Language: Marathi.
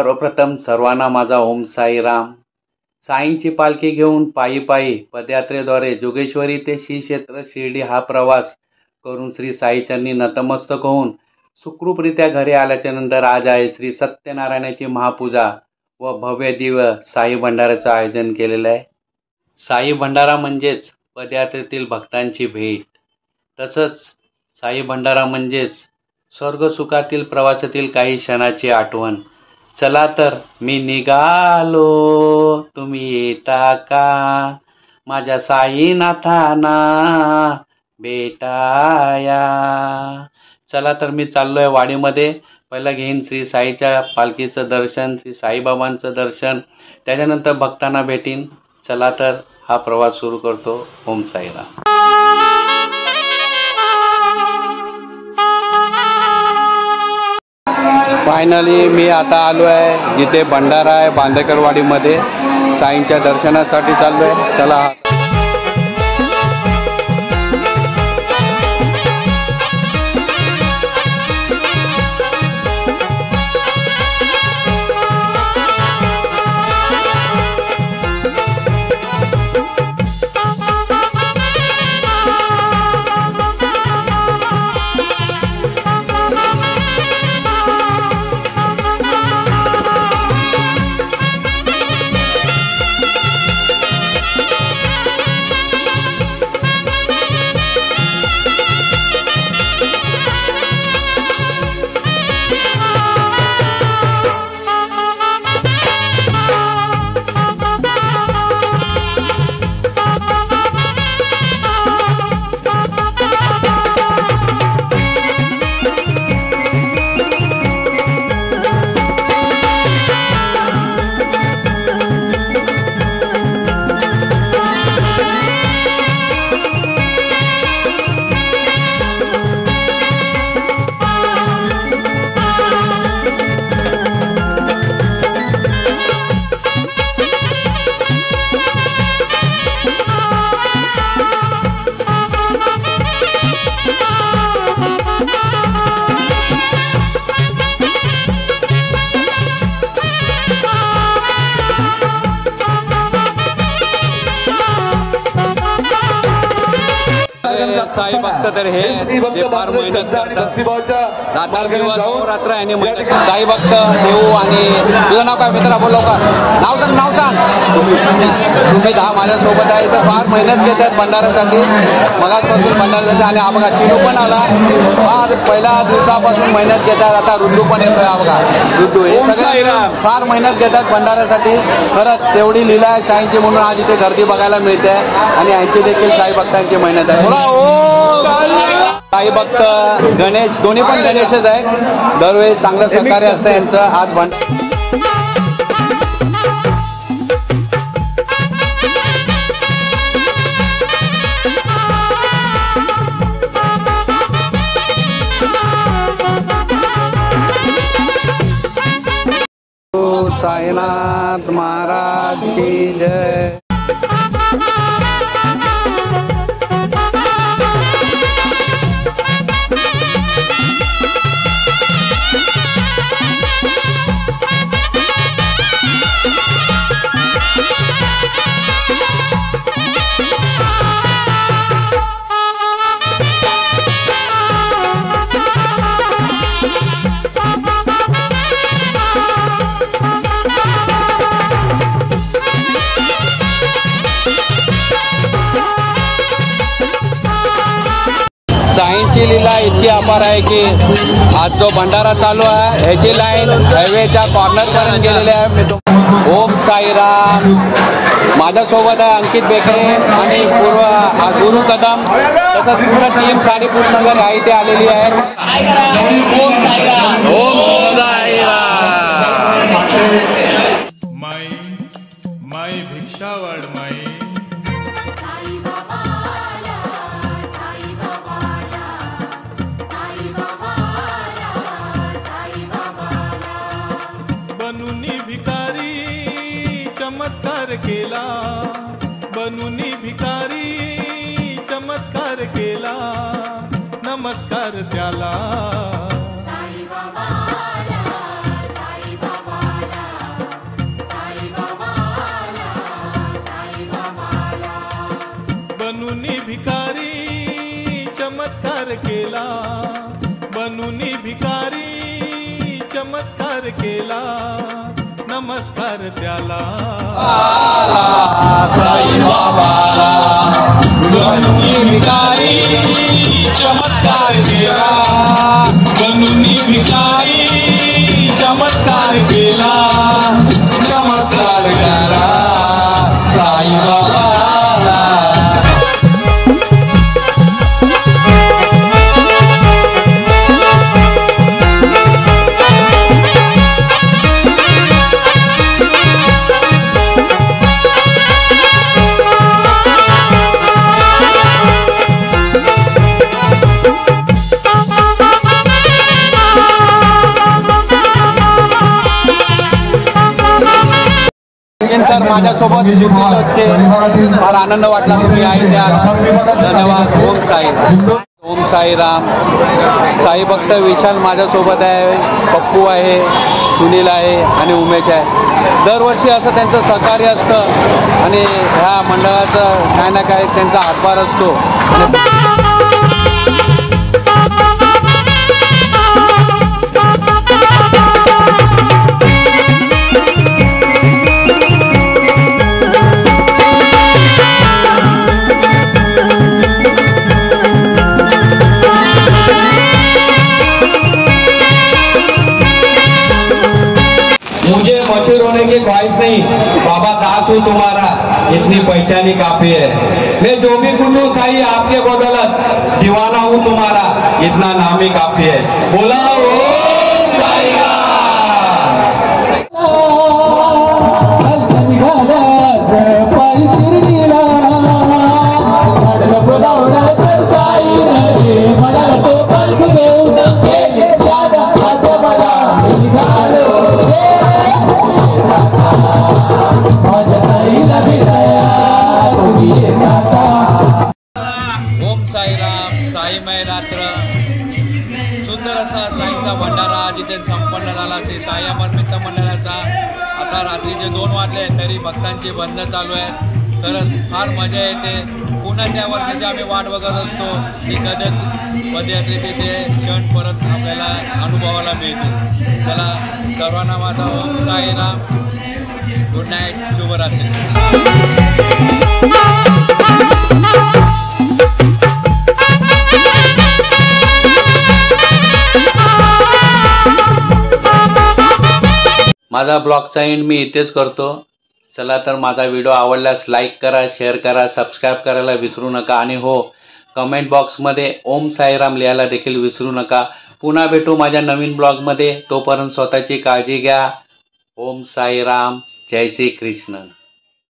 सर्वप्रथम सर्वांना माझा ओम साईराम. साईंची पालखी घेऊन पायी पायी पदयात्रेद्वारे जोगेश्वरी ते श्री क्षेत्र शिर्डी हा प्रवास करून श्री साईचरणी नतमस्तक होऊन सुखरूपरित्या घरी आल्याच्या नंतर आज आहे श्री सत्यनारायणाची महापूजा व भव्य दिव्य साई भंडाऱ्याचं आयोजन केलेलं आहे. साई भंडारा म्हणजेच पदयात्रेतील भक्तांची भेट, तसंच साई भंडारा म्हणजेच स्वर्गसुखातील प्रवासातील काही क्षणाची आठवण. चला तर मी निघालो, तुम्ही येता का माझ्या साईनाथांना भेटाया. चला तर मी चाललोय वाडीमध्ये. पहिलं घेईन श्री साईच्या पालखीचं दर्शन, श्री साईबाबांचं दर्शन, त्याच्यानंतर भक्तांना भेटीन. चला तर हा प्रवास सुरू करतो. ओम साईराम. फायनली मी आता आलो आहे जिथे भंडारा आहे बांदेकरवाडीमध्ये. साईंच्या दर्शनासाठी चाललो आहे. चला. साई भक्त तर हे फार मेहनत करतात. रात्र आणि साई भक्त देऊ. आणि तुझं नाव काय मित्रा? बोल लवकर. नाव सांग. तुम्ही 10 माझ्यासोबत आहे. तर फार मेहनत घेतात भंडाऱ्यासाठी. मगाचपासून भंडाऱ्यासाठी. आणि हा बघा चिनू पण आला. फार पहिल्या दिवसापासून मेहनत घेतात. आता रुद्दू पण येतोय. हा बघा रुद्दू. हे सगळे फार मेहनत घेतात भंडाऱ्यासाठी. खरंच तेवढी लीला आहे साईंची म्हणून आज इथे गर्दी बघायला मिळते. आणि यांची देखील साई भक्तांची मेहनत आहे. साई भक्त गणेश दोन्ही पण गणेशच आहे. दरवेळी चांगलं सहकार्य असतं यांचं. आज साईनाथ महाराज की जय. साईंची लीला इतकी अपार आहे की आज जो भंडारा चालू आहे ह्याची लाईन हायवेच्या कॉर्नरपर्यंत गेलेली आहे. ओम साईराम. माझ्यासोबत आहे अंकित बेकरे आणि गुरु कदम, तसंच पूर्ण टीम साडीपूरनगर आहे इथे आलेली आहे. ओम साईराम. ओम साईराम. माई भिक्षावड माई. बनूनी भिकारी चमत्कार केला, बनूनी भिकारी चमत्कार केला, नमस्कार त्याला. साई बाबाला, साई बाबाला. बनूनी भिकारी चमत्कार केला, बनूनी भिकारी चमत्कार केला, नमस्कार त्याला. साई बाबाला बनूनी भिकारी चमत्कार केला, बनूनी भिकारी चमत्कार केला, चमत्कार केला साई बाबाला. सर माझ्यासोबत फार आनंद वाटला तुम्ही आहे त्या. धन्यवाद. ओम साई. ओम साईराम. साई भक्त विशाल माझ्यासोबत आहे, पप्पू आहे, सुनील आहे आणि उमेश आहे. दरवर्षी असं त्यांचं सहकार्य असतं आणि ह्या मंडळाचं काय ना काय त्यांचा हातभार असतो. मुझे मशहूर होने की ख्वाहिश नहीं, बाबा दास हूँ तुम्हारा, इतनी पहचानी काफी है. मैं जो भी कुछ हूँ साई आपके बदौलत, दीवाना हूँ तुम्हारा, इतना नाम ही काफी है. बोला ओम साई राम. ओम साईराम. साईमय रात्र. सुंदर असा साईचा भंडारा जिथे संपन्न झाला श्री साई अमर मित्र मंडळाचा. आता रात्रीचे 2 वाजले तरी भक्तांची बंद चालू आहे. खरंच फार मजा येते. पुन्हा त्या वर्षाची आम्ही वाट बघत असतो की कधी पदयात्रेचे ते क्षण परत आपल्याला अनुभवायला मिळते. चला सर्वांना माझा ओम साईराम. Good night. शुभरात्री. माझा ब्लॉगचा एंड मी इथेच करतो. चला तर माझा व्हिडिओ आवडल्यास लाईक करा, शेअर करा, सबस्क्राईब करायला विसरू नका आणि हो कमेंट बॉक्समध्ये ओम साईराम लिहायला देखील विसरू नका. पुन्हा भेटू माझ्या नवीन ब्लॉगमध्ये. तोपर्यंत स्वतःची काळजी घ्या. ओम साईराम. जय श्री कृष्ण.